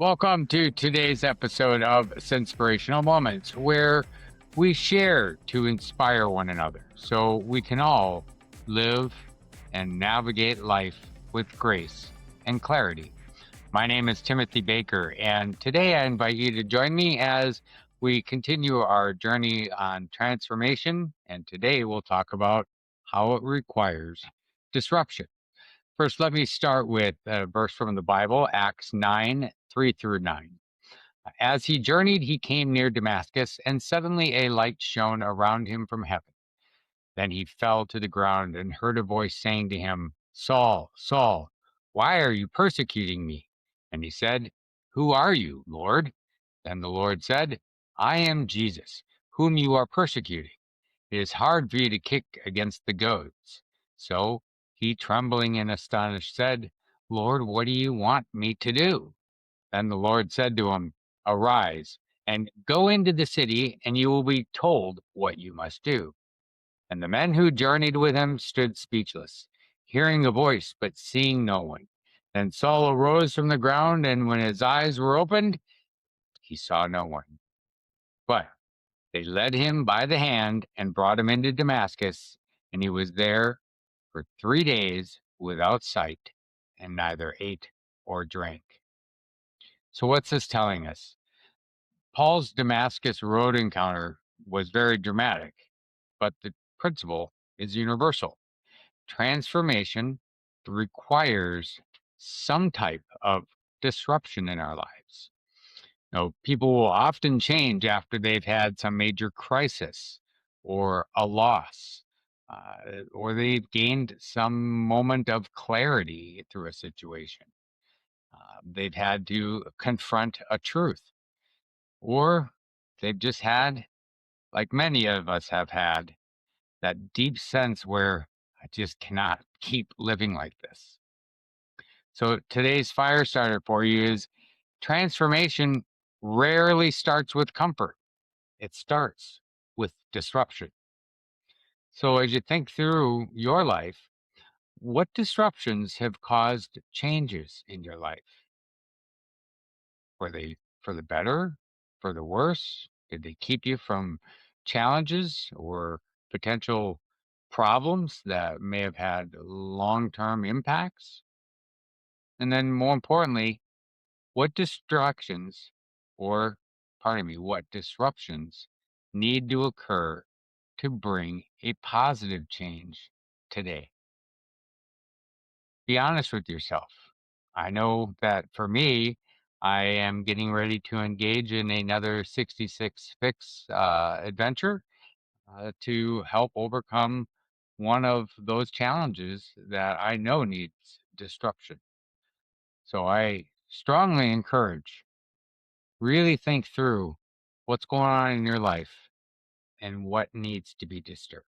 Welcome to today's episode of SINspirational Moments, where we share to inspire one another so we can all live and navigate life with grace and clarity. My name is Timothy Baker, and today I invite you to join me as we continue our journey on transformation. And today we'll talk about how it requires disruption. First, let me start with a verse from the Bible, Acts 9:3-9. As he journeyed, he came near Damascus, and suddenly a light shone around him from heaven. Then he fell to the ground and heard a voice saying to him, Saul, Saul, why are you persecuting me? And he said, Who are you, Lord? Then the Lord said, I am Jesus, whom you are persecuting. It is hard for you to kick against the goads. So he, trembling and astonished, said, Lord, what do you want me to do? Then the Lord said to him, Arise and go into the city, and you will be told what you must do. And the men who journeyed with him stood speechless, hearing a voice, but seeing no one. Then Saul arose from the ground, and when his eyes were opened, he saw no one. But they led him by the hand and brought him into Damascus, and he was there for 3 days without sight, and neither ate or drank. So what's this telling us? Paul's Damascus Road encounter was very dramatic, but the principle is universal. Transformation requires some type of disruption in our lives. People will often change after they've had some major crisis or a loss, or they've gained some moment of clarity through a situation. They've had to confront a truth, or they've just had, like many of us have had, that deep sense where I just cannot keep living like this. So today's fire starter for you is transformation rarely starts with comfort. It starts with disruption. So as you think through your life, what disruptions have caused changes in your life? Were they for the better, for the worse? Did they keep you from challenges or potential problems that may have had long-term impacts? And then more importantly, what distractions or, what disruptions need to occur to bring a positive change today? Be honest with yourself. I know that for me, I am getting ready to engage in another 66 fix adventure to help overcome one of those challenges that I know needs disruption. So I strongly encourage, really think through what's going on in your life and what needs to be disturbed.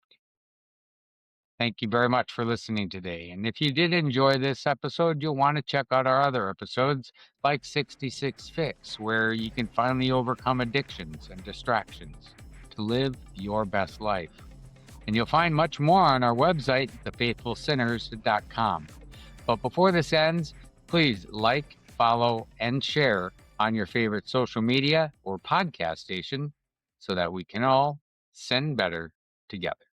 Thank you very much for listening today. And if you did enjoy this episode, you'll want to check out our other episodes like 66 Fix, where you can finally overcome addictions and distractions to live your best life. And you'll find much more on our website, thefaithfulsinners.com. But before this ends, please like, follow, and share on your favorite social media or podcast station so that we can all sin better together.